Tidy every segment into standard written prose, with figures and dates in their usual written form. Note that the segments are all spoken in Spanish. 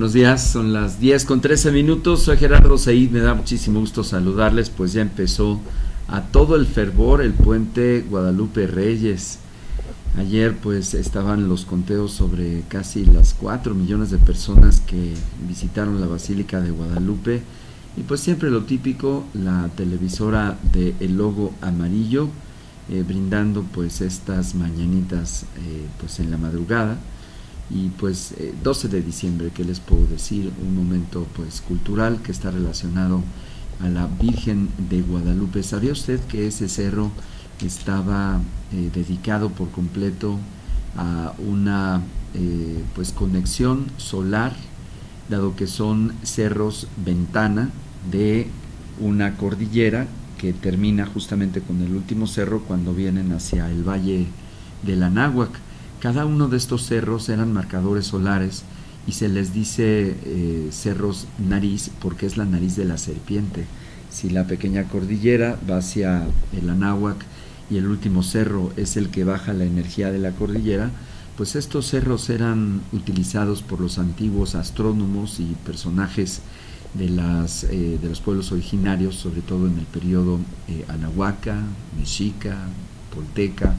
buenos días, son las 10:13. Soy Gerardo Said, me da muchísimo gusto saludarles, pues ya empezó a todo el fervor el puente Guadalupe Reyes. Ayer pues estaban los conteos sobre casi las 4 millones de personas que visitaron la Basílica de Guadalupe, y pues siempre lo típico, la televisora de El Logo Amarillo, brindando pues estas mañanitas pues en la madrugada. Y pues 12 de diciembre, ¿qué les puedo decir? Un momento pues cultural que está relacionado a la Virgen de Guadalupe. ¿Sabía usted que ese cerro estaba dedicado por completo a una pues conexión solar, dado que son cerros ventana de una cordillera que termina justamente con el último cerro cuando vienen hacia el Valle del Anáhuac? Cada uno de estos cerros eran marcadores solares y se les dice cerros nariz porque es la nariz de la serpiente. Si la pequeña cordillera va hacia el Anáhuac y el último cerro es el que baja la energía de la cordillera, pues estos cerros eran utilizados por los antiguos astrónomos y personajes de los pueblos originarios, sobre todo en el periodo anahuaca, mexica, tolteca,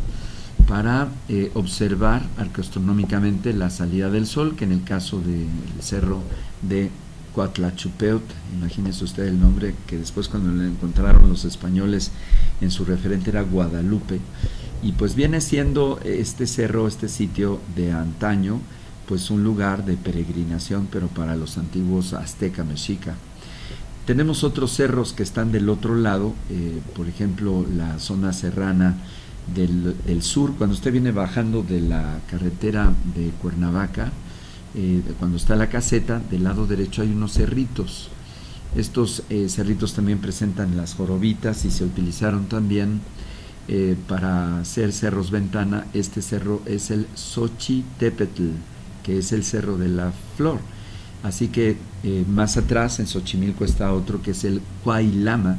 para observar arqueastronómicamente la salida del sol, que en el caso del cerro de Coatlachupeot, imagínese usted el nombre, que después cuando lo encontraron los españoles en su referente era Guadalupe, y pues viene siendo este cerro, este sitio de antaño, pues un lugar de peregrinación, pero para los antiguos azteca, mexica. Tenemos otros cerros que están del otro lado, por ejemplo la zona serrana del sur, cuando usted viene bajando de la carretera de Cuernavaca, cuando está la caseta, del lado derecho hay unos cerritos. Estos cerritos también presentan las jorobitas y se utilizaron también para hacer cerros ventana. Este cerro es el Xochitepetl, que es el cerro de la flor. Así que más atrás en Xochimilco está otro que es el Cuailama.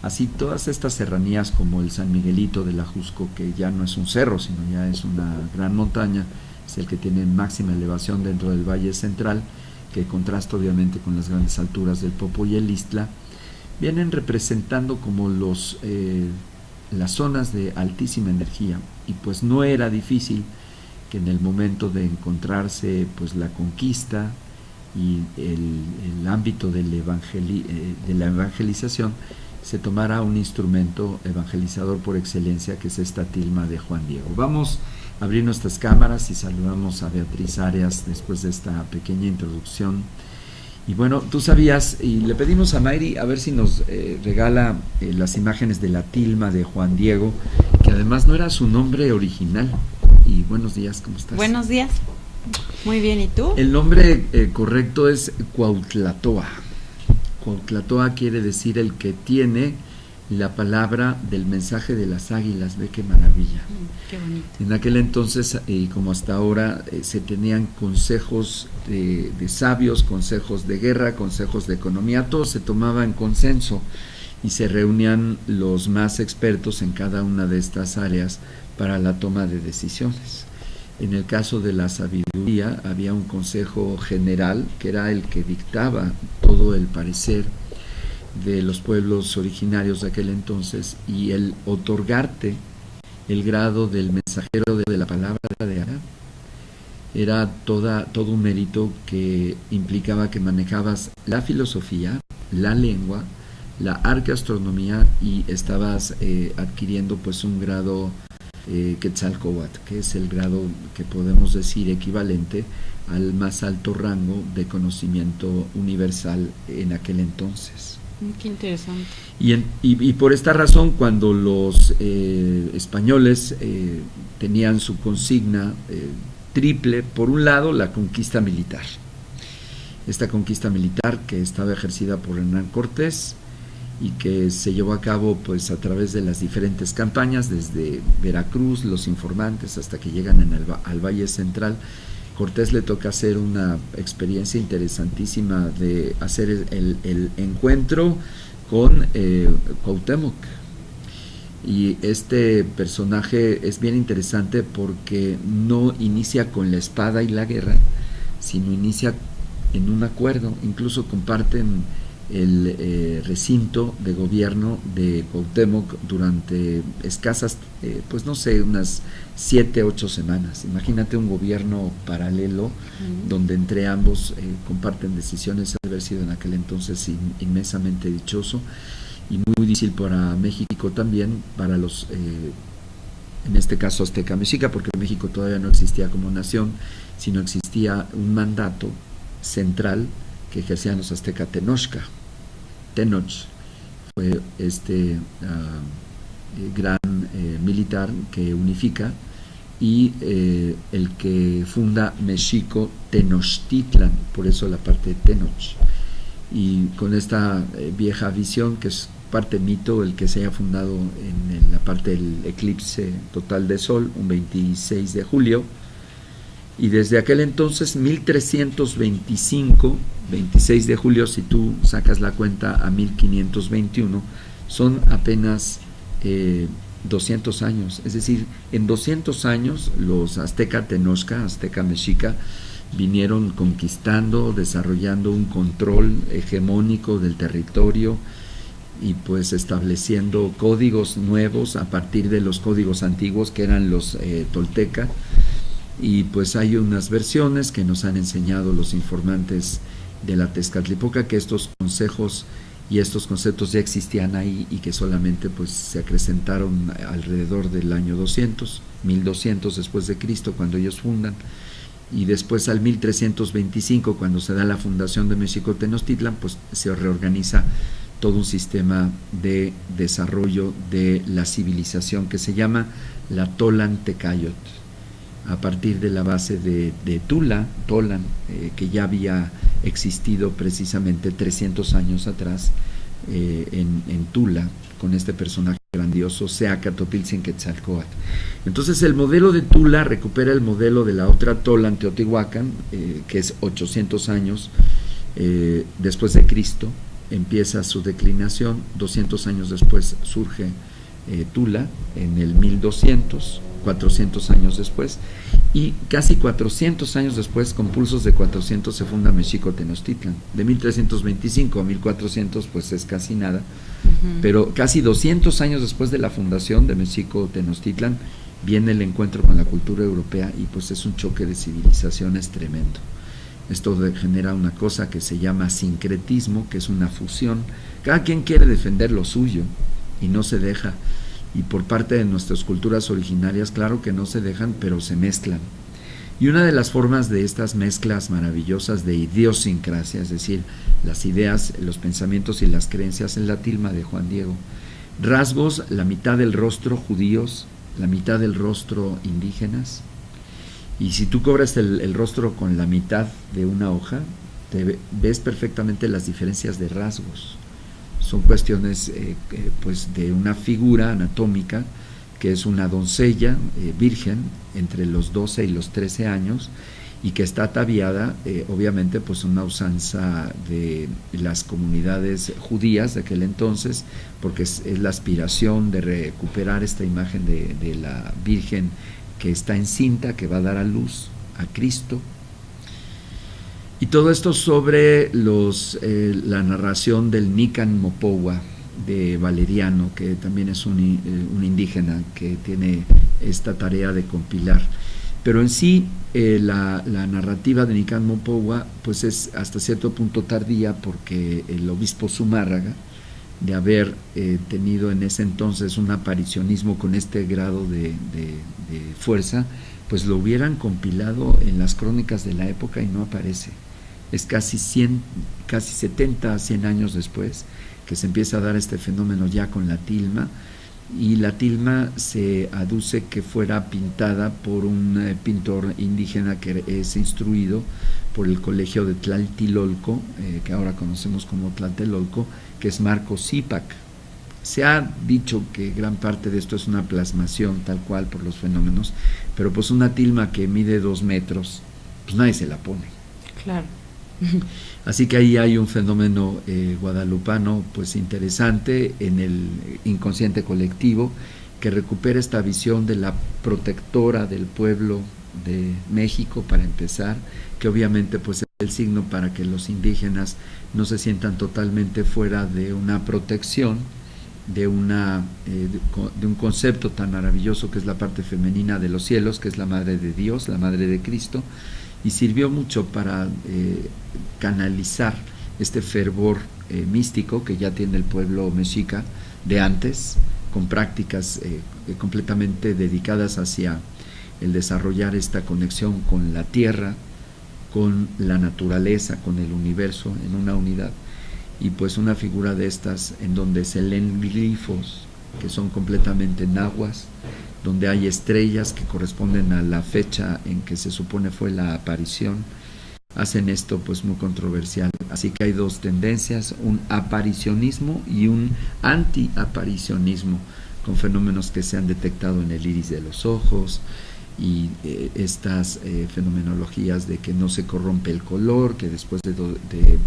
Así todas estas serranías como el San Miguelito de la Jusco, que ya no es un cerro, sino ya es una gran montaña, es el que tiene máxima elevación dentro del Valle Central, que contrasta obviamente con las grandes alturas del Popo y el Ixtla, vienen representando como las zonas de altísima energía, y pues no era difícil que en el momento de encontrarse pues la conquista y el ámbito de la evangelización, se tomara un instrumento evangelizador por excelencia, que es esta tilma de Juan Diego. Vamos a abrir nuestras cámaras y saludamos a Beatriz Arias después de esta pequeña introducción. Y bueno, tú sabías, y le pedimos a Mayri a ver si nos regala las imágenes de la tilma de Juan Diego, que además no era su nombre original. Y buenos días, ¿cómo estás? Buenos días, muy bien, ¿y tú? El nombre correcto es Cuautlatoa. Cuautlatoa quiere decir el que tiene la palabra del mensaje de las águilas. Ve qué maravilla. Qué bonito. En aquel entonces, como hasta ahora, se tenían consejos de sabios, consejos de guerra, consejos de economía, todo se tomaba en consenso y se reunían los más expertos en cada una de estas áreas para la toma de decisiones. En el caso de la sabiduría había un consejo general que era el que dictaba todo el parecer de los pueblos originarios de aquel entonces, y el otorgarte el grado del mensajero de la palabra de Ara era todo un mérito que implicaba que manejabas la filosofía, la lengua, la arqueastronomía, y estabas adquiriendo pues un grado Quetzalcóatl, que es el grado que podemos decir equivalente al más alto rango de conocimiento universal en aquel entonces. Qué interesante. Y por esta razón, cuando los españoles tenían su consigna triple, por un lado la conquista militar, esta conquista militar que estaba ejercida por Hernán Cortés y que se llevó a cabo pues a través de las diferentes campañas, desde Veracruz, los informantes, hasta que llegan al Valle Central. Cortés le toca hacer una experiencia interesantísima de hacer el encuentro con Cuauhtémoc, y este personaje es bien interesante porque no inicia con la espada y la guerra, sino inicia en un acuerdo, incluso comparten el recinto de gobierno de Cuauhtémoc durante escasas, pues no sé, unas 7, 8 semanas. Imagínate un gobierno paralelo donde entre ambos comparten decisiones. Ha de haber sido en aquel entonces inmensamente dichoso y muy difícil para México también, para los, en este caso azteca mexica, porque México todavía no existía como nación, sino existía un mandato central que ejercían los azteca Tenochca. Tenoch fue este gran militar que unifica, y el que funda Mexico Tenochtitlan, por eso la parte de Tenoch. Y con esta vieja visión, que es parte mito, el que se haya fundado en la parte del eclipse total de sol, un 26 de julio, y desde aquel entonces, 1325, 26 de julio, si tú sacas la cuenta a 1521, son apenas 200 años. Es decir, en 200 años los azteca Tenochca, azteca mexica, vinieron conquistando, desarrollando un control hegemónico del territorio y pues estableciendo códigos nuevos a partir de los códigos antiguos que eran los tolteca. Y pues hay unas versiones que nos han enseñado los informantes de la Tezcatlipoca, que estos consejos y estos conceptos ya existían ahí y que solamente pues se acrecentaron alrededor del año 200, 1200 después de Cristo, cuando ellos fundan, y después al 1325, cuando se da la fundación de México Tenochtitlan, pues se reorganiza todo un sistema de desarrollo de la civilización que se llama la Tolan-Tecayot, a partir de la base de Tolan, que ya había existido precisamente 300 años atrás en Tula, con este personaje grandioso, Seacatopiltzin-Quetzalcóatl. Entonces el modelo de Tula recupera el modelo de la otra Tolan, Teotihuacán, que es 800 años después de Cristo, empieza su declinación. 200 años después surge Tula, en el 1200, 400 años después, y casi 400 años después, con pulsos de 400, se funda Mexico Tenochtitlan. De 1325 a 1400 pues es casi nada, pero casi 200 años después de la fundación de Mexico Tenochtitlan viene el encuentro con la cultura europea, y pues es un choque de civilizaciones tremendo. Esto genera una cosa que se llama sincretismo, que es una fusión. Cada quien quiere defender lo suyo y no se deja. Y por parte de nuestras culturas originarias, claro que no se dejan, pero se mezclan. Y una de las formas de estas mezclas maravillosas de idiosincrasia, es decir, las ideas, los pensamientos y las creencias, es la tilma de Juan Diego. Rasgos, la mitad del rostro judíos, la mitad del rostro indígenas. Y si tú cobras el rostro con la mitad de una hoja, ves perfectamente las diferencias de rasgos. Son cuestiones pues de una figura anatómica que es una doncella virgen entre los 12 y los 13 años, y que está ataviada, obviamente pues una usanza de las comunidades judías de aquel entonces, porque es la aspiración de recuperar esta imagen de la virgen que está encinta, que va a dar a luz a Cristo. Y todo esto sobre la narración del Nican Mopohua de Valeriano, que también es un indígena que tiene esta tarea de compilar. Pero en sí, la narrativa de Nican Mopohua pues es hasta cierto punto tardía, porque el obispo Zumárraga, de haber tenido en ese entonces un aparicionismo con este grado de fuerza, pues lo hubieran compilado en las crónicas de la época y no aparece. Es casi 70, 100 años después que se empieza a dar este fenómeno ya con la tilma, y la tilma se aduce que fuera pintada por un pintor indígena que es instruido por el colegio de Tlaltilolco, que ahora conocemos como Tlatelolco, que es Marco Zipac. Se ha dicho que gran parte de esto es una plasmación tal cual por los fenómenos, pero pues una tilma que mide 2 metros, pues nadie se la pone. Claro. Así que ahí hay un fenómeno guadalupano pues interesante en el inconsciente colectivo, que recupera esta visión de la protectora del pueblo de México, para empezar, que obviamente pues el signo para que los indígenas no se sientan totalmente fuera de una protección, de un concepto tan maravilloso que es la parte femenina de los cielos, que es la Madre de Dios, la Madre de Cristo, y sirvió mucho para canalizar este fervor místico que ya tiene el pueblo mexica de antes, con prácticas completamente dedicadas hacia el desarrollar esta conexión con la tierra, con la naturaleza, con el universo en una unidad. Y pues una figura de estas en donde se leen glifos que son completamente náhuatl, donde hay estrellas que corresponden a la fecha en que se supone fue la aparición, hacen esto pues muy controversial. Así que hay dos tendencias, un aparicionismo y un antiaparicionismo, con fenómenos que se han detectado en el iris de los ojos, y estas fenomenologías de que no se corrompe el color, que después de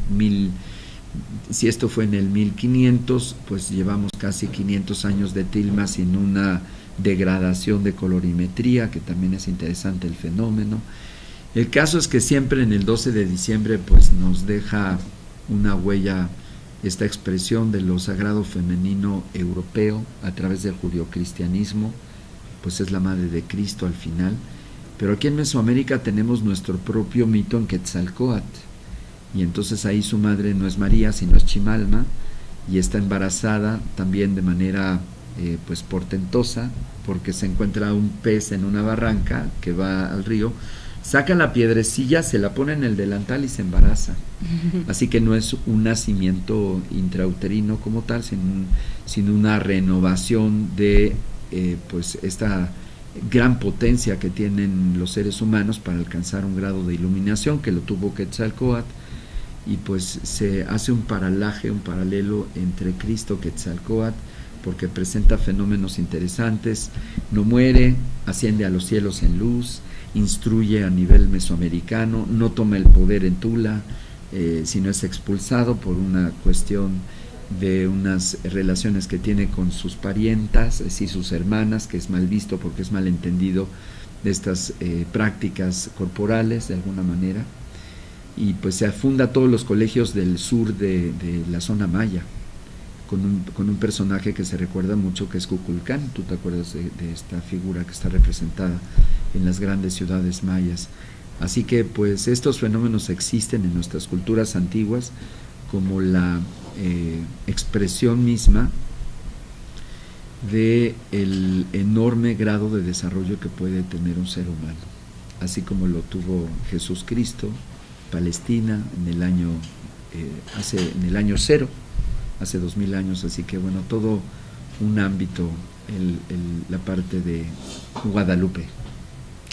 si esto fue en el 1500, pues llevamos casi 500 años de tilma sin una degradación de colorimetría, que también es interesante el fenómeno. El caso es que siempre en el 12 de diciembre pues nos deja una huella esta expresión de lo sagrado femenino europeo a través del judeocristianismo, pues es la Madre de Cristo al final. Pero aquí en Mesoamérica tenemos nuestro propio mito en Quetzalcóatl, y entonces ahí su madre no es María, sino es Chimalma, y está embarazada también de manera pues portentosa, porque se encuentra un pez en una barranca que va al río, saca la piedrecilla, se la pone en el delantal y se embaraza. Así que no es un nacimiento intrauterino como tal, sino una renovación de pues esta gran potencia que tienen los seres humanos para alcanzar un grado de iluminación, que lo tuvo Quetzalcóatl, y pues se hace un paralelo entre Cristo y Quetzalcóatl, porque presenta fenómenos interesantes. No muere, asciende a los cielos en luz, instruye a nivel mesoamericano, no toma el poder en Tula, sino es expulsado por una cuestión de unas relaciones que tiene con sus parientas, es decir, sus hermanas, que es mal visto porque es mal entendido de estas prácticas corporales de alguna manera. Y pues se funda todos los colegios del sur de la zona maya, con un personaje que se recuerda mucho, que es Kukulcán. Tú te acuerdas de esta figura que está representada en las grandes ciudades mayas. Así que pues estos fenómenos existen en nuestras culturas antiguas como la expresión misma de el enorme grado de desarrollo que puede tener un ser humano, así como lo tuvo Jesús Cristo, Palestina en el año cero, hace 2000 años. Así que bueno, todo un ámbito, la parte de Guadalupe.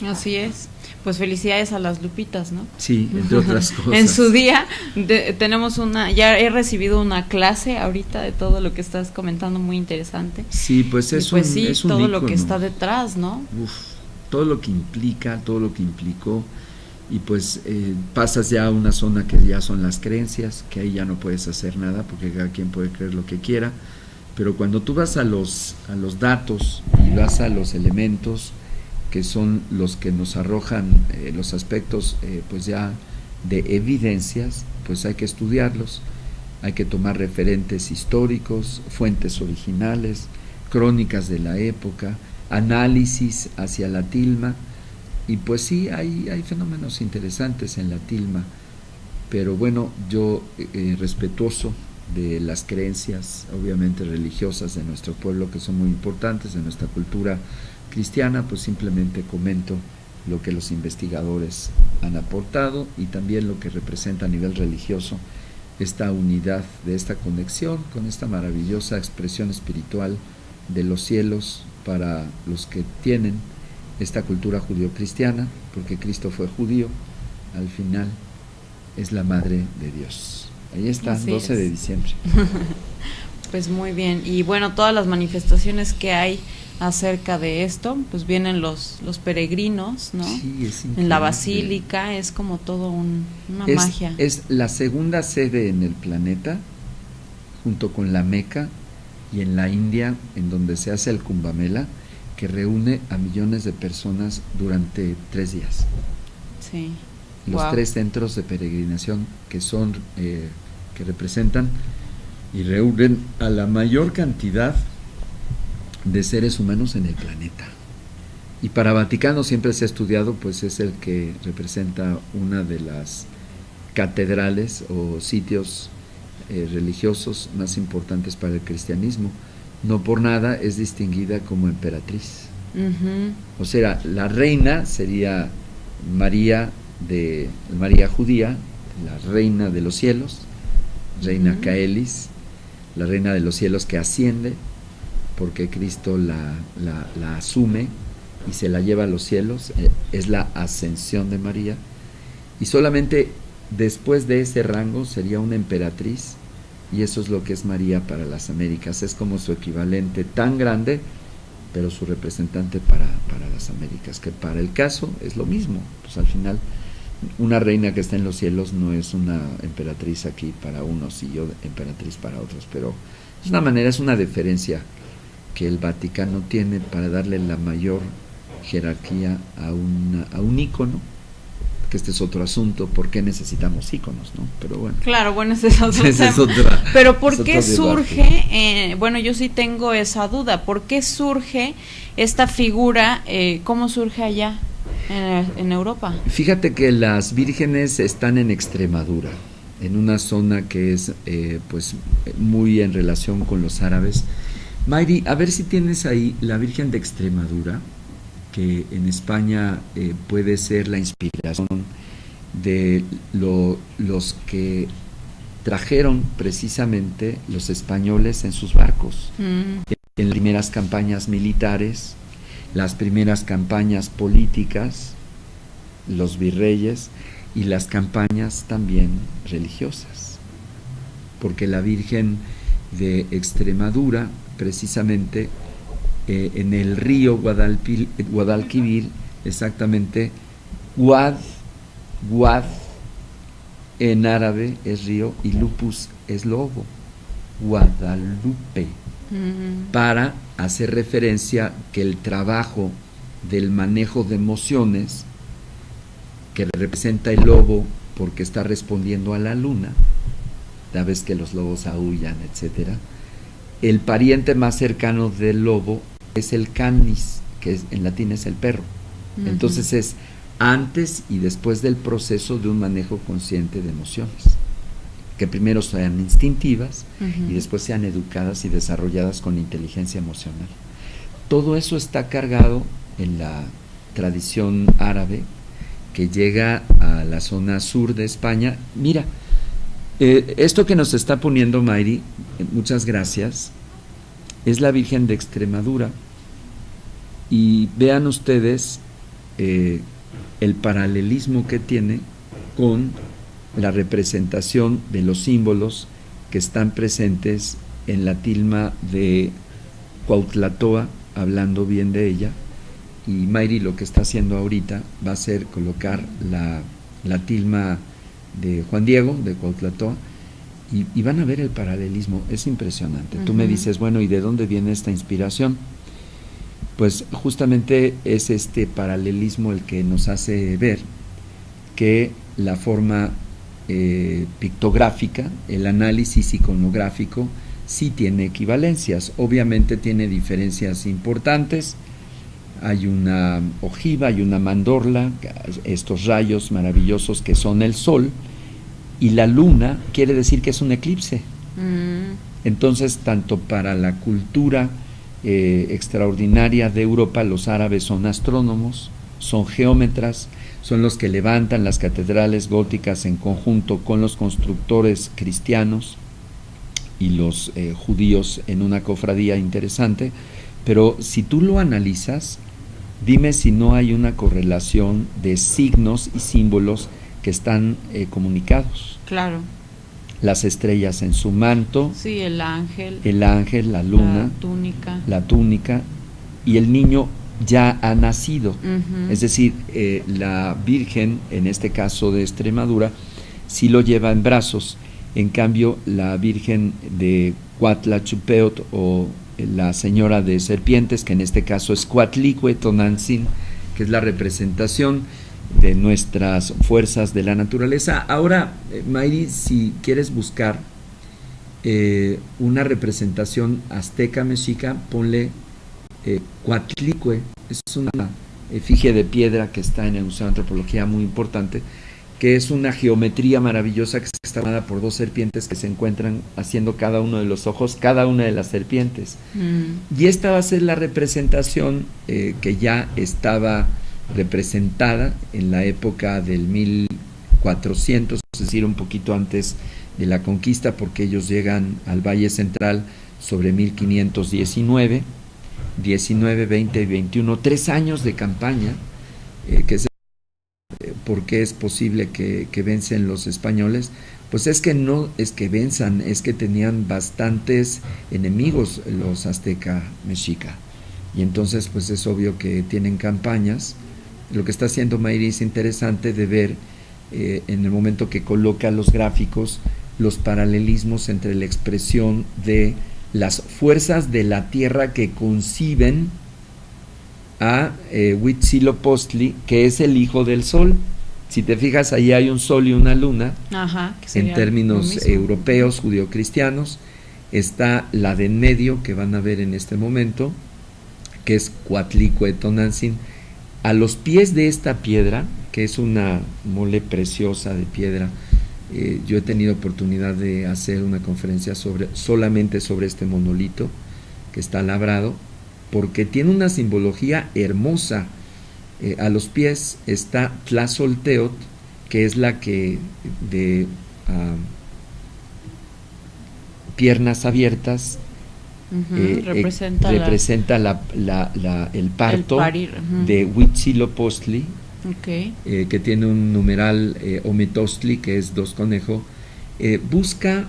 Así es. Pues felicidades a las Lupitas, ¿no? Sí, entre otras cosas. En su día tenemos ya he recibido una clase ahorita de todo lo que estás comentando, muy interesante. Sí, pues es pues sí, es un todo ícono. Lo que está detrás, ¿no? Todo lo que implica, todo lo que implicó. Y pues pasas ya a una zona que ya son las creencias, que ahí ya no puedes hacer nada porque cada quien puede creer lo que quiera. Pero cuando tú vas a los datos y vas a los elementos que son los que nos arrojan los aspectos pues ya de evidencias, pues hay que estudiarlos, hay que tomar referentes históricos, fuentes originales, crónicas de la época, análisis hacia la tilma. Y pues sí, hay fenómenos interesantes en la tilma, pero bueno, yo respetuoso de las creencias obviamente religiosas de nuestro pueblo, que son muy importantes, de nuestra cultura cristiana, pues simplemente comento lo que los investigadores han aportado y también lo que representa a nivel religioso esta unidad de esta conexión con esta maravillosa expresión espiritual de los cielos para los que tienen esta cultura judio-cristiana, porque Cristo fue judío, al final es la Madre de Dios. Ahí está, así 12 es. De diciembre. Pues muy bien, y bueno, todas las manifestaciones que hay acerca de esto, pues vienen los peregrinos, ¿no? Sí, es increíble. En la basílica es como todo una magia. Es la segunda sede en el planeta, junto con la Meca y en la India, en donde se hace el Kumbh Mela, que reúne a millones de personas durante 3 días. Sí. los Wow. 3 centros de peregrinación que son que representan y reúnen a la mayor cantidad de seres humanos en el planeta. Y para Vaticano siempre se ha estudiado, pues es el que representa una de las catedrales o sitios religiosos más importantes para el cristianismo. No por nada es distinguida como emperatriz. Uh-huh. O sea, la reina sería María judía, la reina de los cielos, reina Caelis, la reina de los cielos que asciende porque Cristo la asume y se la lleva a los cielos, es la ascensión de María, y solamente después de ese rango sería una emperatriz, y eso es lo que es María para las Américas, es como su equivalente tan grande, pero su representante para las Américas, que para el caso es lo mismo. Pues al final una reina que está en los cielos no es una emperatriz aquí para unos y yo emperatriz para otros, pero es una manera, es una deferencia que el Vaticano tiene para darle la mayor jerarquía a un ícono, que este es otro asunto, ¿por qué necesitamos íconos, no? Pero bueno. Claro, bueno, ese es otro tema. Pero ¿por qué surge, bueno, yo sí tengo esa duda, ¿por qué surge esta figura, cómo surge allá en Europa? Fíjate que las vírgenes están en Extremadura, en una zona que es pues muy en relación con los árabes. Mayri, a ver si tienes ahí la Virgen de Extremadura, que en España puede ser la inspiración de los que trajeron precisamente los españoles en sus barcos, en las primeras campañas militares, las primeras campañas políticas, los virreyes, y las campañas también religiosas, porque la Virgen de Extremadura precisamente en el río Guadalquivir, exactamente, Guad en árabe es río y lupus es lobo, Guadalupe, para hacer referencia que el trabajo del manejo de emociones, que representa el lobo porque está respondiendo a la luna, sabes que los lobos aúllan, etcétera. El pariente más cercano del lobo es el canis, que en latín es el perro. Entonces es antes y después del proceso de un manejo consciente de emociones, que primero sean instintivas y después sean educadas y desarrolladas con inteligencia emocional. Todo eso está cargado en la tradición árabe que llega a la zona sur de España. Mira, esto que nos está poniendo Mayri, muchas gracias, es la Virgen de Extremadura, y vean ustedes el paralelismo que tiene con la representación de los símbolos que están presentes en la tilma de Cuauhtlatoa, hablando bien de ella. Y Mayri lo que está haciendo ahorita va a ser colocar la tilma de Juan Diego, de Cuauhtlatoa, y van a ver el paralelismo, es impresionante. Tú me dices, bueno, ¿y de dónde viene esta inspiración? Pues justamente es este paralelismo el que nos hace ver que la forma pictográfica, el análisis iconográfico, sí tiene equivalencias. Obviamente tiene diferencias importantes. Hay una ojiva, hay una mandorla, estos rayos maravillosos que son el sol, y la luna quiere decir que es un eclipse. Entonces, tanto para la cultura extraordinaria de Europa, los árabes son astrónomos, son geómetras, son los que levantan las catedrales góticas en conjunto con los constructores cristianos y los judíos en una cofradía interesante. Pero si tú lo analizas, dime si no hay una correlación de signos y símbolos que están comunicados. Claro. Las estrellas en su manto, sí, el ángel, la luna, la túnica, y el niño ya ha nacido. Es decir, la Virgen, en este caso de Extremadura, sí lo lleva en brazos. En cambio, la Virgen de Cuatlachupeot, o la Señora de Serpientes, que en este caso es Cuatlicue Tonantzin, que es la representación de nuestras fuerzas de la naturaleza. Ahora, Mayri, si quieres buscar una representación azteca mexica, ponle Coatlicue, es una efigie de piedra que está en el Museo de Antropología, muy importante, que es una geometría maravillosa que está formada por 2 serpientes que se encuentran haciendo cada uno de los ojos, cada una de las serpientes. Y esta va a ser la representación que ya estaba representada en la época del 1400, es decir, un poquito antes de la conquista, porque ellos llegan al Valle Central sobre 1519, 19, 20 y 21, 3 años de campaña, que es porque es posible que vencen los españoles. Pues es que no es que venzan, es que tenían bastantes enemigos los azteca mexica, y entonces pues es obvio que tienen campañas. Lo que está haciendo Mayri es interesante de ver en el momento que coloca los gráficos, los paralelismos entre la expresión de las fuerzas de la tierra que conciben a Huitzilopochtli, que es el hijo del sol. Si te fijas, ahí hay un sol y una luna. Ajá, en términos europeos, judeocristianos. Está la de en medio, que van a ver en este momento, que es Coatlicue Tonantzin. A los pies de esta piedra, que es una mole preciosa de piedra, yo he tenido oportunidad de hacer una conferencia solamente sobre este monolito que está labrado, porque tiene una simbología hermosa. A los pies está Tlazolteotl, que es la que de piernas abiertas representa el parto de Huitzilopochtli, que tiene un numeral Ometostli, que es 2 conejo. Busca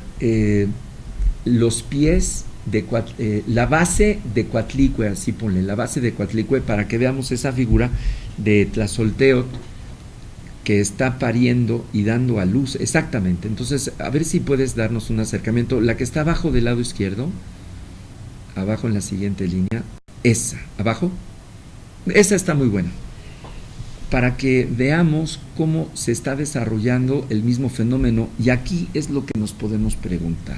los pies de la base de Coatlicue, así ponle, la base de Coatlicue, para que veamos esa figura de Tlazolteotl que está pariendo y dando a luz. Exactamente. Entonces, a ver si puedes darnos un acercamiento. La que está abajo del lado izquierdo, abajo en la siguiente línea, esa, abajo, esa está muy buena, para que veamos cómo se está desarrollando el mismo fenómeno. Y aquí es lo que nos podemos preguntar: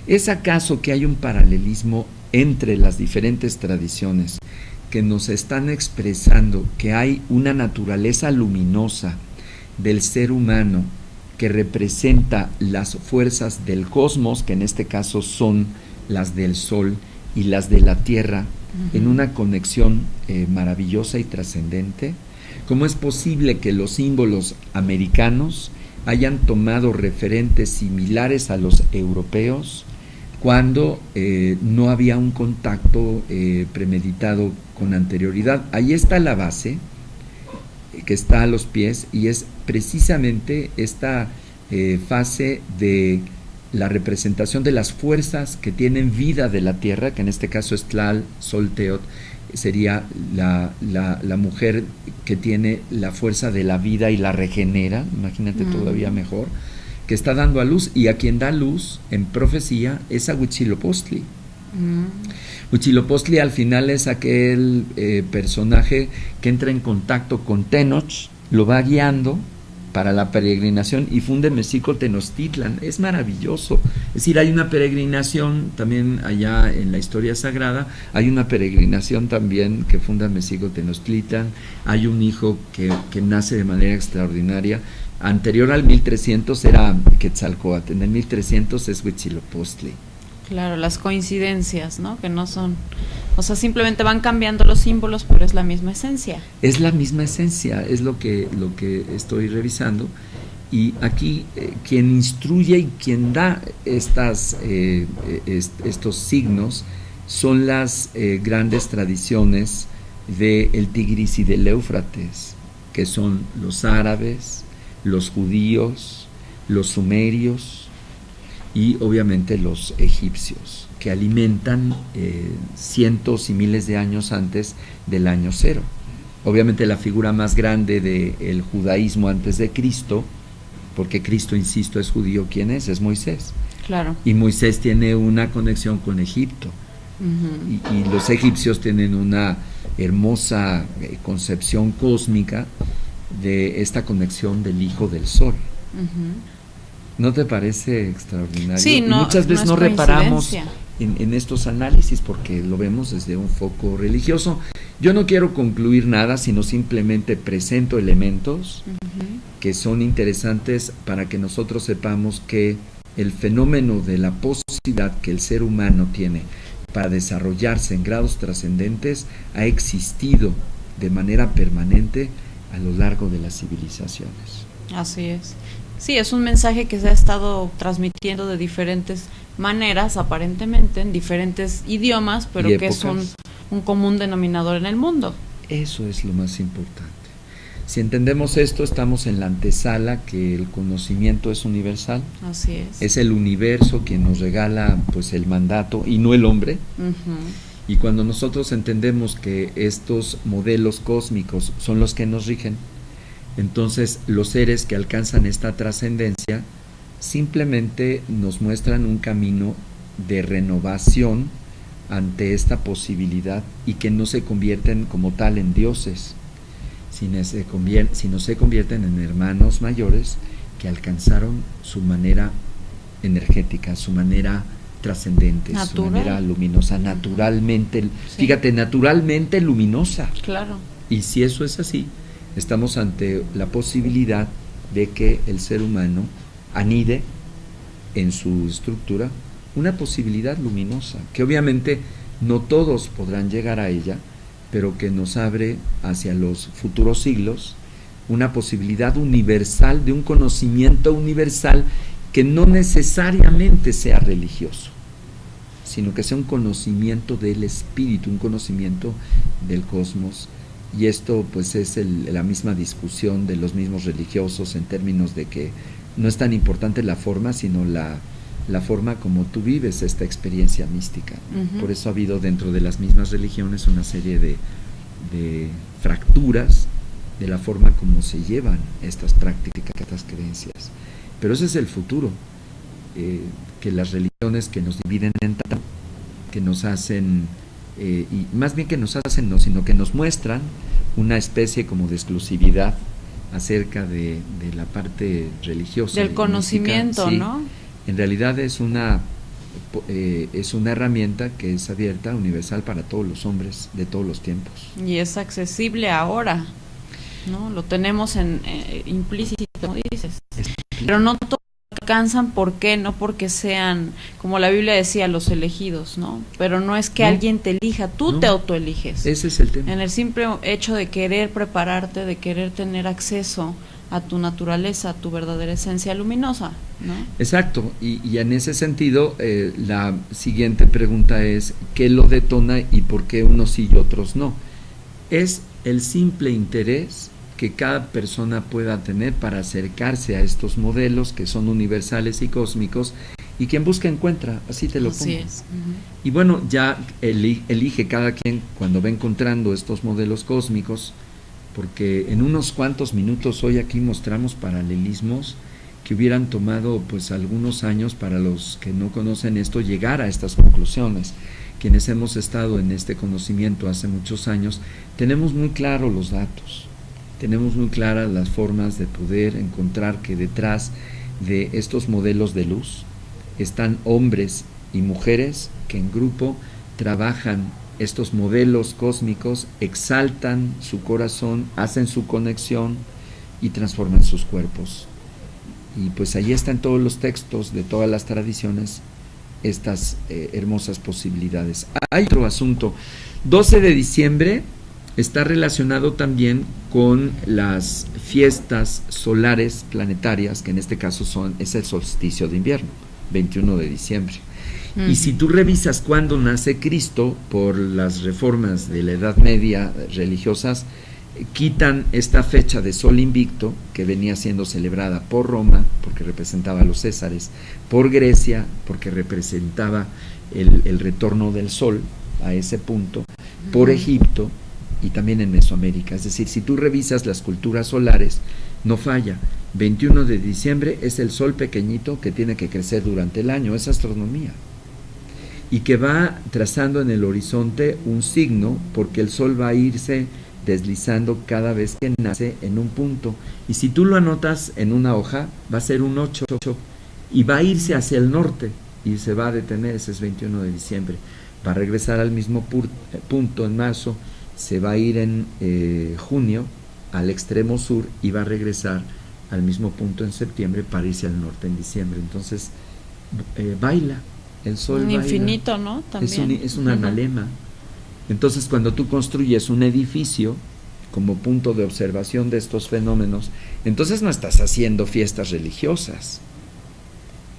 ¿es acaso que hay un paralelismo entre las diferentes tradiciones que nos están expresando que hay una naturaleza luminosa del ser humano que representa las fuerzas del cosmos, que en este caso son las del Sol y las de la Tierra, en una conexión maravillosa y trascendente? ¿Cómo es posible que los símbolos americanos hayan tomado referentes similares a los europeos cuando no había un contacto premeditado con anterioridad? Ahí está la base, que está a los pies, y es precisamente esta fase de la representación de las fuerzas que tienen vida de la tierra, que en este caso es Tlazolteotl, sería la mujer que tiene la fuerza de la vida y la regenera, imagínate, todavía mejor, que está dando a luz, y a quien da luz en profecía es a Huitzilopochtli. Huitzilopochtli al final es aquel personaje que entra en contacto con Tenoch, lo va guiando para la peregrinación y funde Mexico Tenochtitlan. Es maravilloso. Es decir, hay una peregrinación también allá en la historia sagrada, hay una peregrinación también que funda Mexico Tenochtitlan, hay un hijo que nace de manera extraordinaria. Anterior al 1300 era Quetzalcóatl, en el 1300 es Huitzilopochtli. Claro, las coincidencias, ¿no? Que no son, o sea, simplemente van cambiando los símbolos, pero es la misma esencia. Es la misma esencia, es lo que estoy revisando. Y aquí quien instruye y quien da estos signos son las grandes tradiciones del Tigris y del Éufrates, que son los árabes, los judíos, los sumerios y obviamente los egipcios, que alimentan cientos y miles de años antes del año cero. Obviamente la figura más grande del judaísmo antes de Cristo, porque Cristo, insisto, es judío, ¿quién es? Es Moisés. Claro. Y Moisés tiene una conexión con Egipto. Uh-huh. Y los egipcios tienen una hermosa concepción cósmica de esta conexión del hijo del sol. ¿No te parece extraordinario? Sí, muchas veces no reparamos en estos análisis porque lo vemos desde un foco religioso. Yo no quiero concluir nada, sino simplemente presento elementos que son interesantes para que nosotros sepamos que el fenómeno de la posibilidad que el ser humano tiene para desarrollarse en grados trascendentes ha existido de manera permanente a lo largo de las civilizaciones. Así es. Sí, es un mensaje que se ha estado transmitiendo de diferentes maneras, aparentemente, en diferentes idiomas, pero que es un común denominador en el mundo. Eso es lo más importante. Si entendemos esto, estamos en la antesala que el conocimiento es universal. Así es. Es el universo quien nos regala pues el mandato y no el hombre. Y cuando nosotros entendemos que estos modelos cósmicos son los que nos rigen, entonces los seres que alcanzan esta trascendencia simplemente nos muestran un camino de renovación ante esta posibilidad y que no se convierten como tal en dioses, sino se convierten en hermanos mayores que alcanzaron su manera energética, su manera trascendente, su manera luminosa, naturalmente, fíjate, naturalmente luminosa. Claro. Y si eso es así, estamos ante la posibilidad de que el ser humano anide en su estructura una posibilidad luminosa, que obviamente no todos podrán llegar a ella, pero que nos abre hacia los futuros siglos una posibilidad universal, de un conocimiento universal que no necesariamente sea religioso, sino que sea un conocimiento del espíritu, un conocimiento del cosmos. Y esto pues es la misma discusión de los mismos religiosos en términos de que no es tan importante la forma, sino la forma como tú vives esta experiencia mística. Por eso ha habido dentro de las mismas religiones una serie de fracturas de la forma como se llevan estas prácticas, estas creencias. Pero ese es el futuro, que las religiones que nos dividen en tanto, que nos hacen, y más bien que nos hacen no, sino que nos muestran una especie como de exclusividad acerca de la parte religiosa. Del conocimiento, sí, ¿no? En realidad es una herramienta que es abierta, universal para todos los hombres de todos los tiempos. Y es accesible ahora, ¿no? Lo tenemos implícito, como dices. Pero no todos alcanzan, ¿por qué? No porque sean, como la Biblia decía, los elegidos, ¿no? Pero no es que alguien te elija, tú te autoeliges. Ese es el tema. En el simple hecho de querer prepararte, de querer tener acceso a tu naturaleza, a tu verdadera esencia luminosa, ¿no? Exacto, y en ese sentido la siguiente pregunta es ¿qué lo detona y por qué unos sí y otros no? Es el simple interés que cada persona pueda tener para acercarse a estos modelos que son universales y cósmicos, y quien busca encuentra, así te lo pongo. Así es. Y bueno, ya elige cada quien cuando va encontrando estos modelos cósmicos, porque en unos cuantos minutos hoy aquí mostramos paralelismos que hubieran tomado pues algunos años para los que no conocen esto llegar a estas conclusiones. Quienes hemos estado en este conocimiento hace muchos años, tenemos muy claros los datos, tenemos muy claras las formas de poder encontrar que detrás de estos modelos de luz están hombres y mujeres que en grupo trabajan estos modelos cósmicos, exaltan su corazón, hacen su conexión y transforman sus cuerpos. Y pues ahí están todos los textos de todas las tradiciones, estas hermosas posibilidades. Hay otro asunto. 12 de diciembre está relacionado también con las fiestas solares planetarias, que en este caso es el solsticio de invierno, 21 de diciembre. Y si tú revisas cuándo nace Cristo, por las reformas de la Edad Media religiosas, quitan esta fecha de sol invicto, que venía siendo celebrada por Roma, porque representaba a los césares, por Grecia, porque representaba el retorno del sol a ese punto, por Egipto y también en Mesoamérica. Es decir, si tú revisas las culturas solares, no falla. 21 de diciembre es el sol pequeñito que tiene que crecer durante el año, es astronomía. Y que va trazando en el horizonte un signo, porque el sol va a irse deslizando cada vez que nace en un punto. Y si tú lo anotas en una hoja, va a ser un 8 y va a irse hacia el norte y se va a detener. Ese es 21 de diciembre. Va a regresar al mismo punto en marzo, se va a ir en junio al extremo sur y va a regresar al mismo punto en septiembre para irse al norte en diciembre. Entonces baila, el sol un baila. Infinito, ¿no? También. Es un analema. Entonces cuando tú construyes un edificio como punto de observación de estos fenómenos, entonces no estás haciendo fiestas religiosas,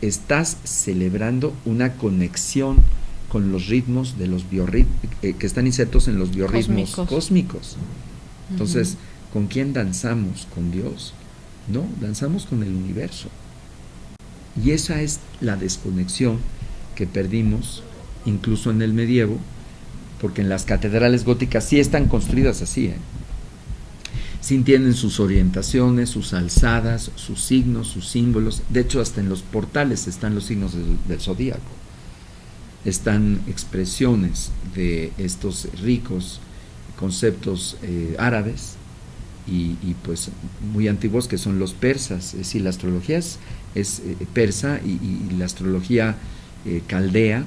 estás celebrando una conexión con los ritmos de los que están insertos en los biorritmos cósmicos. Entonces, ¿con quién danzamos? ¿Con Dios? No, danzamos con el universo. Y esa es la desconexión que perdimos incluso en el medievo, porque en las catedrales góticas sí están construidas así, sí tienen sus orientaciones, sus alzadas, sus signos, sus símbolos. De hecho, hasta en los portales están los signos del zodíaco. Están expresiones de estos ricos conceptos árabes y pues muy antiguos, que son los persas. Es decir, la astrología es persa, y la astrología caldea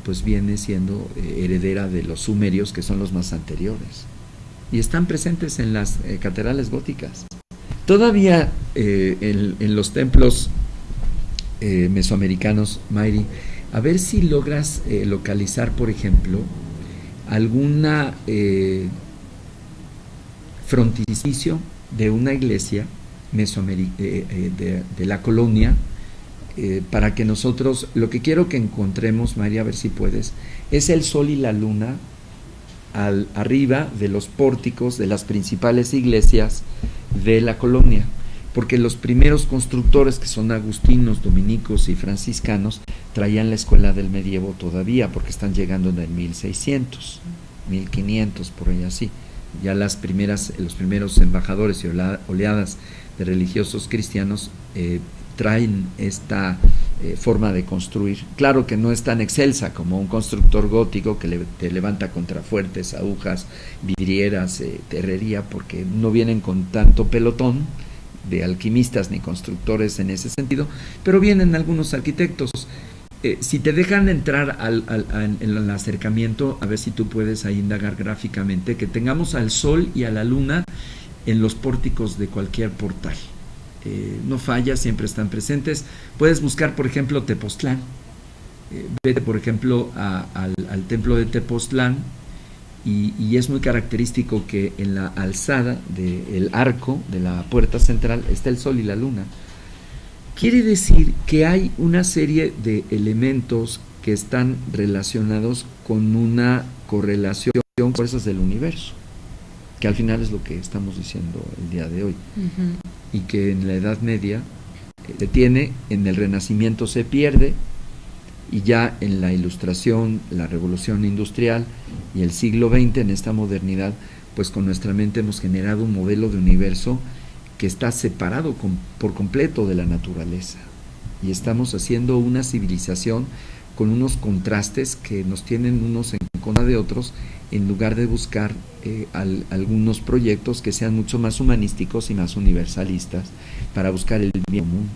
pues viene siendo heredera de los sumerios, que son los más anteriores, y están presentes en las catedrales góticas. Todavía en los templos mesoamericanos, Mayri, a ver si logras localizar, por ejemplo, alguna frontispicio de una iglesia de la colonia, para que nosotros, lo que quiero que encontremos, María, a ver si puedes, es el sol y la luna arriba de los pórticos de las principales iglesias de la colonia, porque los primeros constructores, que son agustinos, dominicos y franciscanos, traían la escuela del medievo todavía, porque están llegando en el 1600, 1500, por ahí así. Ya los primeros embajadores y oleadas de religiosos cristianos traen esta forma de construir. Claro que no es tan excelsa como un constructor gótico que te levanta contrafuertes, agujas, vidrieras, herrería, porque no vienen con tanto pelotón de alquimistas ni constructores en ese sentido, pero vienen algunos arquitectos. Si te dejan entrar en el acercamiento, a ver si tú puedes ahí indagar gráficamente, que tengamos al sol y a la luna en los pórticos de cualquier portal. No falla, siempre están presentes. Puedes buscar, por ejemplo, Tepoztlán. Vete, por ejemplo, al templo de Tepoztlán, y es muy característico que en la alzada del arco de la puerta central está el sol y la luna. Quiere decir que hay una serie de elementos que están relacionados con una correlación con fuerzas del universo, que al final es lo que estamos diciendo el día de hoy. Y que en la Edad Media se tiene, en el Renacimiento se pierde, y ya en la Ilustración, la Revolución Industrial y el siglo XX, en esta modernidad, pues con nuestra mente hemos generado un modelo de universo que está separado por completo de la naturaleza, y estamos haciendo una civilización con unos contrastes que nos tienen unos en contra de otros, en lugar de buscar algunos proyectos que sean mucho más humanísticos y más universalistas para buscar el bien común.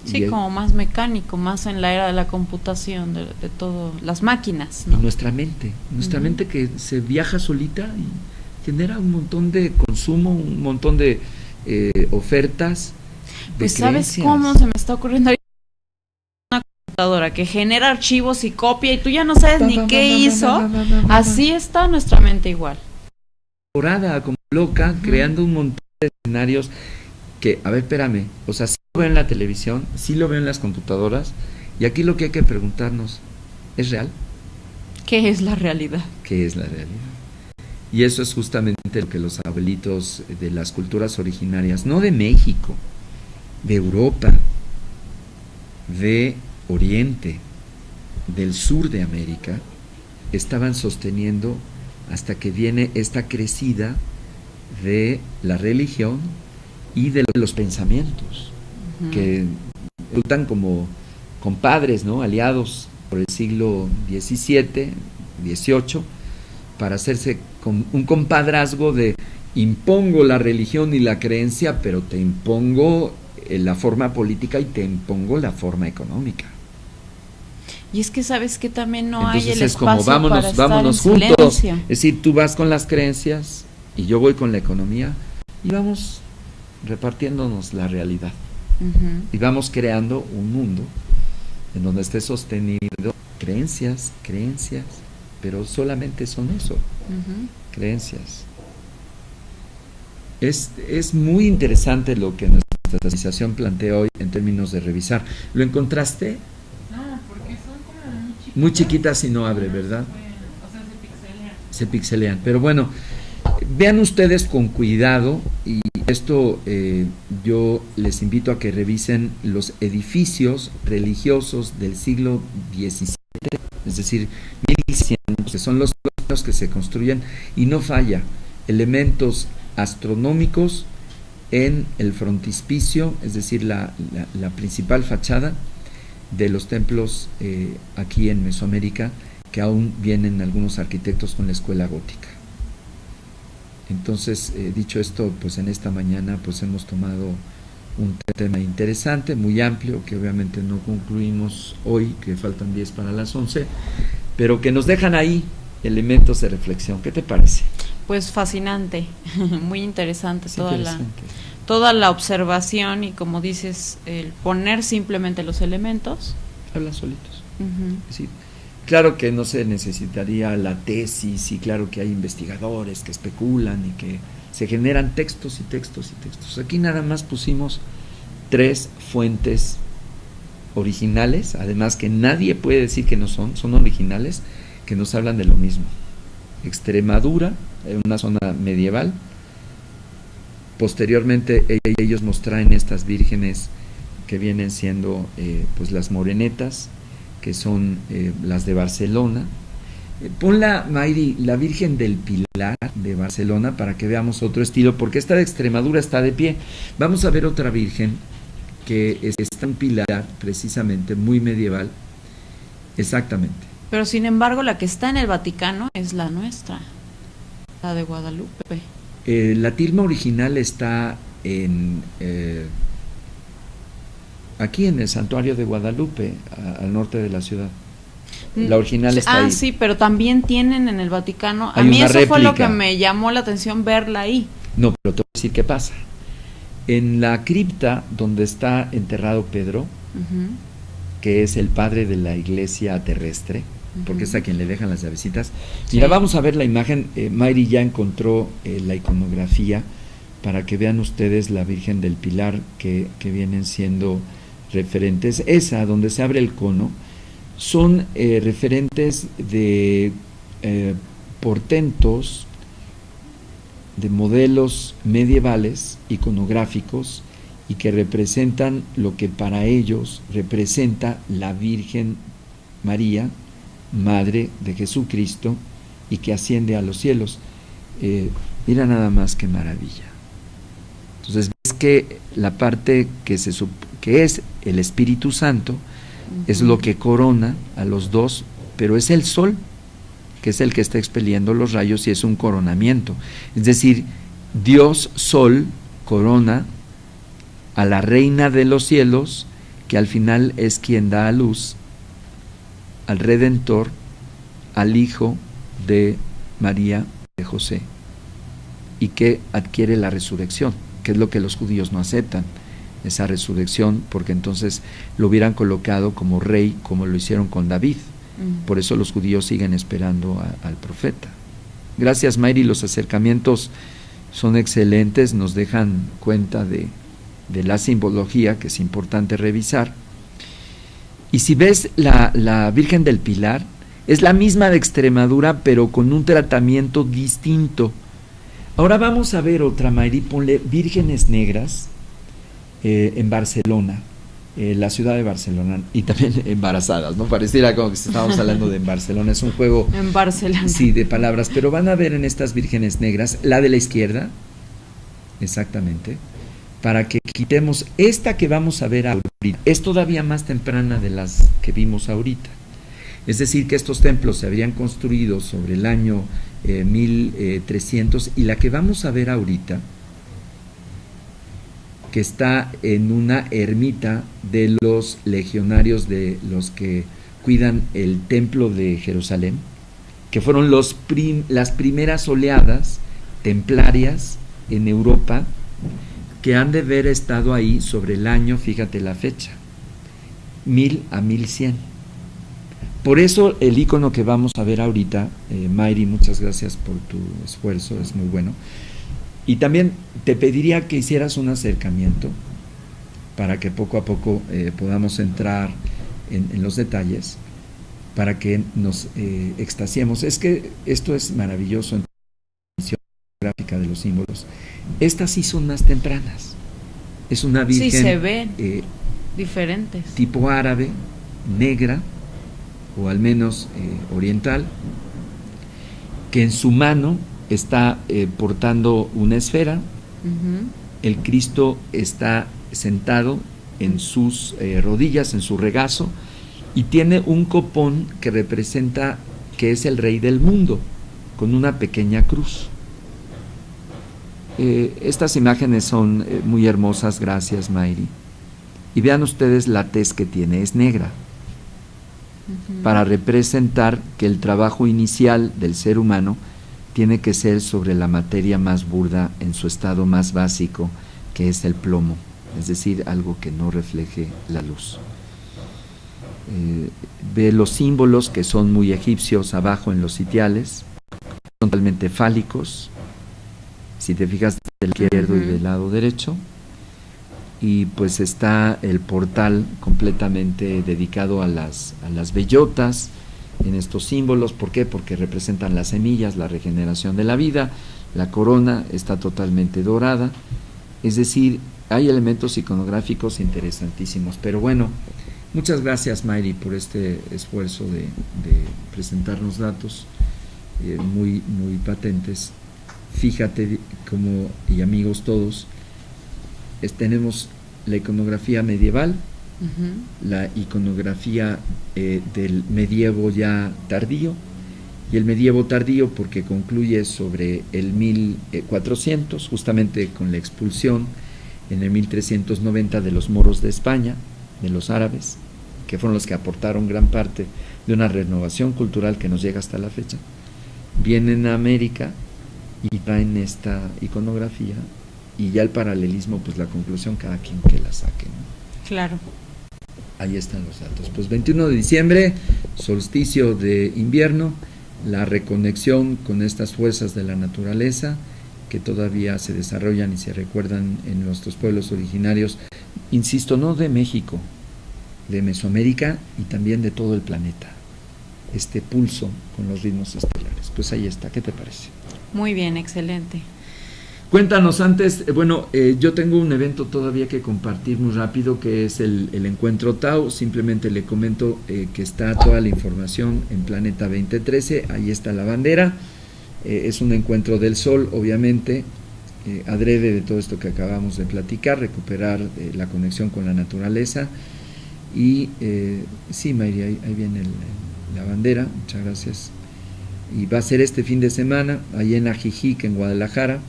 Sí, como más mecánico, más en la era de la computación, de todo, las máquinas, ¿no? Y nuestra mente que se viaja solita y genera un montón de consumo, un montón de ofertas. Pues sabes cómo se me está ocurriendo ahorita una computadora que genera archivos y copia, y tú ya no sabes ni qué hizo. Así está nuestra mente igual. Como loca, creando un montón de escenarios que, a ver, espérame, o sea, sí lo veo en la televisión, sí lo veo en las computadoras, y aquí lo que hay que preguntarnos, ¿es real? ¿Qué es la realidad? ¿Qué es la realidad? Y eso es justamente lo que los abuelitos de las culturas originarias, no de México, de Europa, de Oriente, del sur de América, estaban sosteniendo hasta que viene esta crecida de la religión y de los pensamientos, que resultan como compadres, ¿no? Aliados por el siglo XVII, XVIII, para hacerse con un compadrazgo de impongo la religión y la creencia, pero te impongo la forma política y te impongo la forma económica. Y es que sabes que también no entonces hay el es espacio como vámonos juntos. Silencio. Es decir, tú vas con las creencias y yo voy con la economía y vamos repartiéndonos la realidad. Y vamos creando un mundo en donde esté sostenido creencias, pero solamente son eso, creencias. Es muy interesante lo que nuestra organización plantea hoy en términos de revisar. ¿Lo encontraste? No, porque son como muy chiquitas y no abre, ¿verdad? O sea, se pixelean. Pero bueno, vean ustedes con cuidado, y esto yo les invito a que revisen los edificios religiosos del siglo XVII, es decir, 1100, que son los que se construyen, y no falla, elementos astronómicos en el frontispicio, es decir, la principal fachada de los templos aquí en Mesoamérica, que aún vienen algunos arquitectos con la escuela gótica. Entonces, dicho esto, pues en esta mañana pues hemos tomado un tema interesante, muy amplio, que obviamente no concluimos hoy, que faltan 10 para las 11, pero que nos dejan ahí elementos de reflexión. ¿Qué te parece? Pues fascinante, muy interesante, toda la observación y, como dices, el poner simplemente los elementos. Hablan solitos. Sí. Claro que no se necesitaría la tesis, y claro que hay investigadores que especulan y que se generan textos y textos y textos. Aquí nada más pusimos 3 fuentes originales, además que nadie puede decir que no son originales, que nos hablan de lo mismo. Extremadura, en una zona medieval. Posteriormente ellos nos traen estas vírgenes que vienen siendo pues las morenetas, que son las de Barcelona. Ponla, Mayri, la Virgen del Pilar de Barcelona, para que veamos otro estilo, porque esta de Extremadura está de pie. Vamos a ver otra Virgen que está en Pilar, precisamente, muy medieval. Exactamente. Pero sin embargo, la que está en el Vaticano es la nuestra, la de Guadalupe. La tilma original está en aquí en el santuario de Guadalupe, al norte de la ciudad. La original está ahí. Sí, pero también tienen en el Vaticano. Hay a mí una eso réplica. Fue lo que me llamó la atención, verla ahí. No, pero te voy a decir qué pasa. En la cripta donde está enterrado Pedro, que es el padre de la iglesia terrestre, porque es a quien le dejan las llavecitas. Mira, vamos a ver la imagen. Mayri ya encontró la iconografía para que vean ustedes la Virgen del Pilar, que vienen siendo referentes. Esa, donde se abre el cono, son referentes de portentos, de modelos medievales, iconográficos, y que representan lo que para ellos representa la Virgen María, Madre de Jesucristo, y que asciende a los cielos. Mira nada más qué maravilla. Entonces ves que la parte que es el Espíritu Santo es lo que corona a los dos, pero es el sol que es el que está expeliendo los rayos, y es un coronamiento. Es decir, Dios Sol corona a la Reina de los cielos, que al final es quien da a luz al Redentor, al Hijo de María de José, y que adquiere la resurrección, que es lo que los judíos no aceptan, esa resurrección, porque entonces lo hubieran colocado como rey, como lo hicieron con David. Por eso los judíos siguen esperando al profeta. Gracias, Mayri, los acercamientos son excelentes, nos dejan cuenta de la simbología, que es importante revisar. Y si ves la Virgen del Pilar, es la misma de Extremadura, pero con un tratamiento distinto. Ahora vamos a ver otra, Mayri, ponle vírgenes negras en Barcelona, la ciudad de Barcelona, y también embarazadas, ¿no? Pareciera como que estábamos hablando de en Barcelona, es un juego en Barcelona, sí, de palabras, pero van a ver en estas vírgenes negras, la de la izquierda, exactamente, para que quitemos esta que vamos a ver ahorita. Es todavía más temprana de las que vimos ahorita. Es decir, que estos templos se habrían construido sobre el año 1300, y la que vamos a ver ahorita, que está en una ermita de los legionarios, de los que cuidan el templo de Jerusalén, que fueron las primeras oleadas templarias en Europa, que han de haber estado ahí sobre el año, fíjate la fecha, 1000 a 1100. Por eso el icono que vamos a ver ahorita, Mayri, muchas gracias por tu esfuerzo, es muy bueno. Y también te pediría que hicieras un acercamiento para que poco a poco podamos entrar en los detalles, para que nos extasiemos. Es que esto es maravilloso en la visión gráfica de los símbolos. Estas sí son más tempranas. Es una virgen, sí, se ven diferentes, tipo árabe, negra, o al menos oriental, que en su mano está portando una esfera. Uh-huh. El Cristo está sentado en sus rodillas, en su regazo, y tiene un copón que representa que es el rey del mundo, con una pequeña cruz. Estas imágenes son muy hermosas, gracias Mayri. Y vean ustedes la tez que tiene, es negra, uh-huh, para representar que el trabajo inicial del ser humano tiene que ser sobre la materia más burda, en su estado más básico, que es el plomo, es decir, algo que no refleje la luz. Ve los símbolos, que son muy egipcios, abajo en los sitiales, son totalmente fálicos, si te fijas del izquierdo, uh-huh, y del lado derecho, y pues está el portal completamente dedicado a las bellotas en estos símbolos. ¿Por qué? Porque representan las semillas, la regeneración de la vida. La corona está totalmente dorada, es decir, hay elementos iconográficos interesantísimos. Pero bueno, muchas gracias Mayri por este esfuerzo de presentarnos datos muy, muy patentes. Fíjate como, y amigos todos, tenemos la iconografía medieval, uh-huh, la iconografía del medievo ya tardío, y el medievo tardío porque concluye sobre el 1400, justamente con la expulsión en el 1390 de los moros de España, de los árabes, que fueron los que aportaron gran parte de una renovación cultural que nos llega hasta la fecha. Vienen a América y traen esta iconografía, y ya el paralelismo, pues la conclusión cada quien que la saque, ¿no? Claro. Ahí están los datos. Pues 21 de diciembre, solsticio de invierno, la reconexión con estas fuerzas de la naturaleza que todavía se desarrollan y se recuerdan en nuestros pueblos originarios, insisto, no de México, de Mesoamérica y también de todo el planeta. Este pulso con los ritmos estelares. Pues ahí está, ¿qué te parece? Muy bien, excelente. Cuéntanos antes, yo tengo un evento todavía que compartir muy rápido, que es el encuentro Tau. Simplemente le comento que está toda la información en Planeta 2013, ahí está la bandera. Es un encuentro del sol, obviamente, adrede de todo esto que acabamos de platicar, recuperar la conexión con la naturaleza. Y sí, Mayri, ahí viene la bandera, muchas gracias. Y va a ser este fin de semana, ahí en Ajijic, en Guadalajara.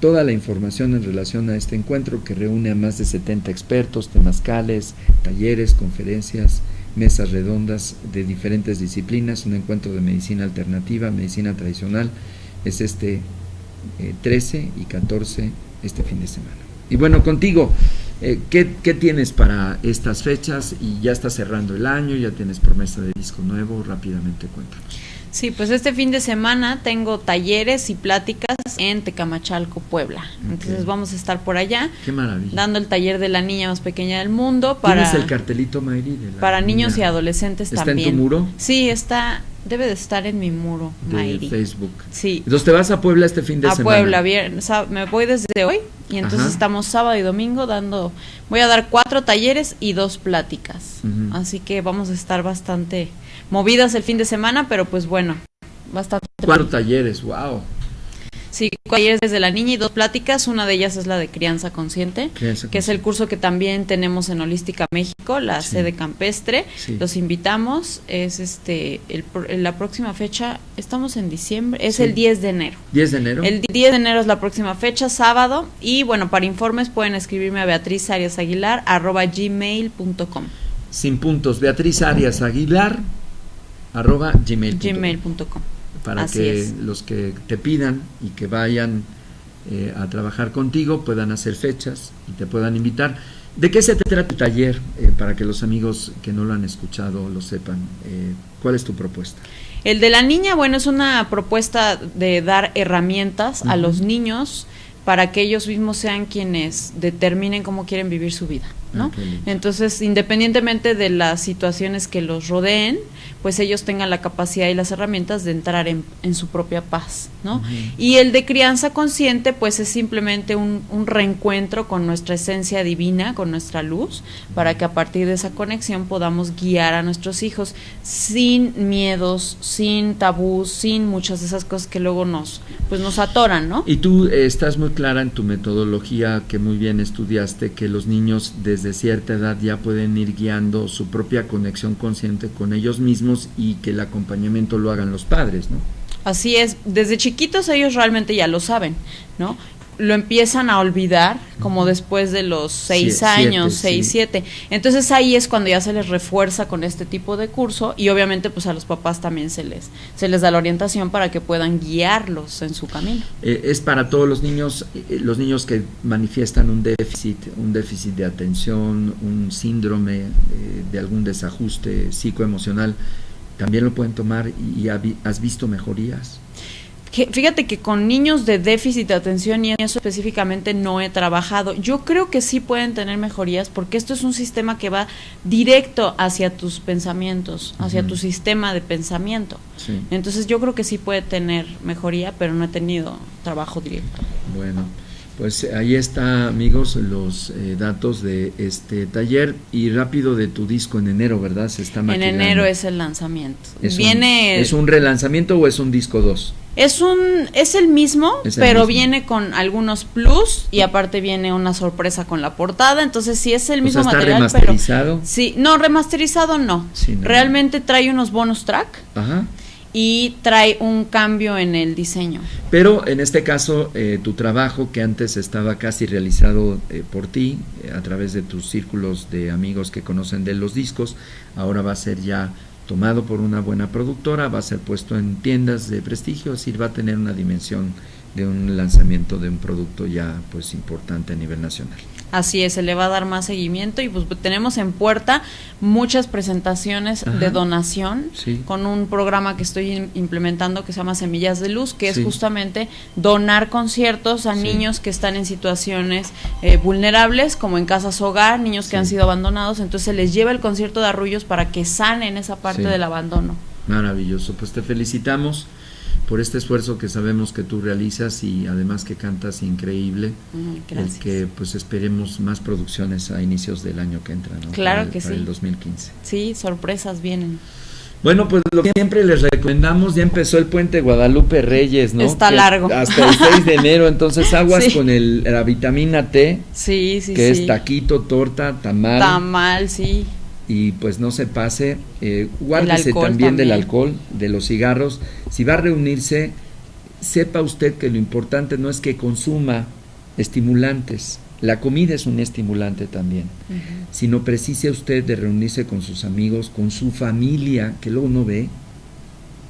Toda la información en relación a este encuentro, que reúne a más de 70 expertos, temazcales, talleres, conferencias, mesas redondas de diferentes disciplinas, un encuentro de medicina alternativa, medicina tradicional, es este 13 y 14 este fin de semana. Y bueno, contigo, ¿qué tienes para estas fechas? Y ya está cerrando el año, ya tienes promesa de disco nuevo, rápidamente cuéntanos. Sí, pues este fin de semana tengo talleres y pláticas en Tecamachalco, Puebla. Okay. Entonces vamos a estar por allá. Qué maravilla. Dando el taller de la niña más pequeña del mundo. ¿Tienes el cartelito, Mayri? Para niños y adolescentes también. ¿Está en tu muro? Sí, debe de estar en mi muro, Mayri. De Facebook. Sí. Entonces te vas a Puebla este fin de semana. A Puebla, me voy desde hoy y entonces Ajá. Estamos sábado y domingo voy a dar 4 talleres y 2 pláticas. Uh-huh. Así que vamos a estar bastante movidas el fin de semana, pero pues bueno, bastante. 4 talleres, wow. Sí, talleres desde la niña y 2 pláticas, una de ellas es la de crianza consciente, que es el curso que también tenemos en Holística México, la sede campestre. Los invitamos, es la próxima fecha, estamos en diciembre, es el 10 de enero. 10 de enero. El 10 de enero es la próxima fecha, sábado, y bueno, para informes pueden escribirme a beatrizariasaguilar@gmail.com. Sin puntos, beatrizariasaguilar@gmail.com. Para Así que es. los que te pidan y que vayan a trabajar contigo puedan hacer fechas y te puedan invitar. ¿De qué se trata tu taller? Para que los amigos que no lo han escuchado lo sepan. ¿Cuál es tu propuesta? El de la niña, bueno, es una propuesta de dar herramientas a los niños para que ellos mismos sean quienes determinen cómo quieren vivir su vida, ¿no? Entonces, independientemente de las situaciones que los rodeen, pues ellos tengan la capacidad y las herramientas de entrar en su propia paz, ¿no? Y el de crianza consciente, pues es simplemente un reencuentro con nuestra esencia divina, con nuestra luz, para que a partir de esa conexión podamos guiar a nuestros hijos sin miedos, sin tabús, sin muchas de esas cosas que luego nos atoran, ¿no? Y tú estás muy clara en tu metodología, que muy bien estudiaste, que los niños desde cierta edad ya pueden ir guiando su propia conexión consciente con ellos mismos y que el acompañamiento lo hagan los padres, ¿no? Así es, desde chiquitos ellos realmente ya lo saben, ¿no? Lo empiezan a olvidar como después de los 6 años, 6, 7. Entonces ahí es cuando ya se les refuerza con este tipo de curso y obviamente pues a los papás también se les da la orientación para que puedan guiarlos en su camino. Es para todos los niños que manifiestan un déficit de atención, un síndrome de algún desajuste psicoemocional, ¿también lo pueden tomar y has visto mejorías? Fíjate que con niños de déficit de atención y eso específicamente no he trabajado. Yo creo que sí pueden tener mejorías porque esto es un sistema que va directo hacia tus pensamientos, hacia tu sistema de pensamiento. Sí. Entonces yo creo que sí puede tener mejoría, pero no he tenido trabajo directo. Bueno, pues ahí está, amigos, los datos de este taller. Y rápido, de tu disco en enero, ¿verdad? Se está maquilando. En enero es el lanzamiento. ¿Es un relanzamiento o es un disco 2? Es el mismo, pero viene con algunos plus y aparte viene una sorpresa con la portada, entonces sí es el mismo material, ¿está remasterizado? Pero sí, no, remasterizado no. Sí, no. Realmente trae unos bonus track. Ajá. Y trae un cambio en el diseño. Pero en este caso, tu trabajo que antes estaba casi realizado por ti, a través de tus círculos de amigos que conocen de los discos, ahora va a ser ya tomado por una buena productora, va a ser puesto en tiendas de prestigio, es decir, va a tener una dimensión de un lanzamiento de un producto ya pues importante a nivel nacional. Así es, se le va a dar más seguimiento y pues tenemos en puerta muchas presentaciones de donación con un programa que estoy implementando que se llama Semillas de Luz, que es justamente donar conciertos a niños que están en situaciones vulnerables, como en casas hogar, niños que han sido abandonados, entonces se les lleva el concierto de Arrullos para que sanen esa parte del abandono. Maravilloso, pues te felicitamos por este esfuerzo que sabemos que tú realizas y además que cantas increíble. Gracias. El que pues esperemos más producciones a inicios del año que entra, ¿no? Claro que para el 2015. Sí, sorpresas vienen. Bueno, pues lo que siempre les recomendamos, ya empezó el puente Guadalupe Reyes, ¿no? Está largo. Hasta el 6 de enero, entonces aguas con la vitamina T. Sí. Que es taquito, torta, tamal. Tamal, sí. Y pues no se pase, guárdese también del alcohol, de los cigarros. Si va a reunirse, sepa usted que lo importante no es que consuma estimulantes, la comida es un estimulante también, sino precise usted de reunirse con sus amigos, con su familia, que luego no ve.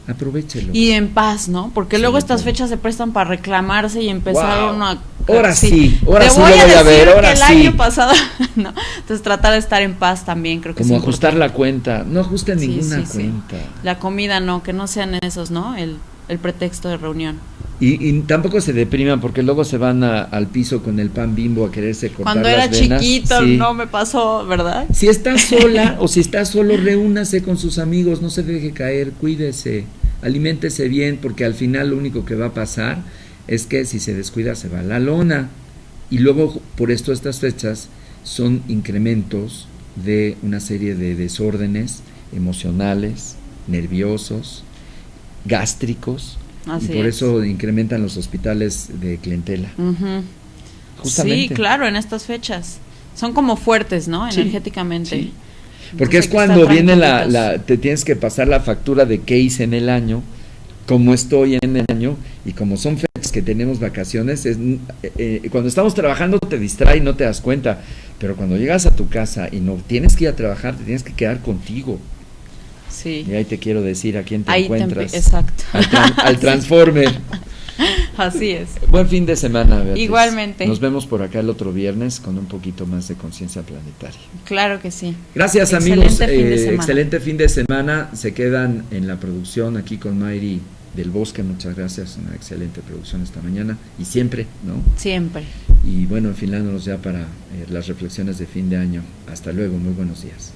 Aprovéchelo. Y en paz, ¿no? Porque luego estas fechas se prestan para reclamarse y empezar uno a... Ahora sí lo voy a ver, ahora sí. El año pasado, ¿no? Entonces tratar de estar en paz también creo que como es ajustar la cuenta, no ajusten ninguna cuenta. La comida no, que no sean esos, ¿no? El pretexto de reunión. Y tampoco se depriman porque luego se van al piso con el pan Bimbo a quererse cortar Cuando las venas. Cuando era chiquito no me pasó, ¿verdad? Si está sola o si está solo, reúnase con sus amigos, no se deje caer, cuídese, aliméntese bien, porque al final lo único que va a pasar es que si se descuida se va a la lona. Y luego por esto estas fechas son incrementos de una serie de desórdenes emocionales, nerviosos, gástricos, Así y por es. eso incrementan los hospitales de clientela. Justamente. Sí, claro, en estas fechas. Son como fuertes, ¿no? Sí, Energéticamente. sí. Porque Entonces es cuando viene te tienes que pasar la factura de qué hice en el año, cómo estoy en el año, y como son fechas que tenemos vacaciones, cuando estamos trabajando te distrae y no te das cuenta, pero cuando llegas a tu casa y no tienes que ir a trabajar, te tienes que quedar contigo. Sí. Y ahí te quiero decir a quién te Ahí encuentras. exacto. Al Transformer. Así es. Buen fin de semana, Beatriz. Igualmente. Nos vemos por acá el otro viernes con un poquito más de conciencia planetaria. Claro que sí. Gracias, Excelente amigos. fin de semana. Excelente fin de semana. Se quedan en la producción aquí con Mayri del Bosque. Muchas gracias. Una excelente producción esta mañana. Y siempre, ¿no? Siempre. Y bueno, enfilándonos ya para las reflexiones de fin de año. Hasta luego. Muy buenos días.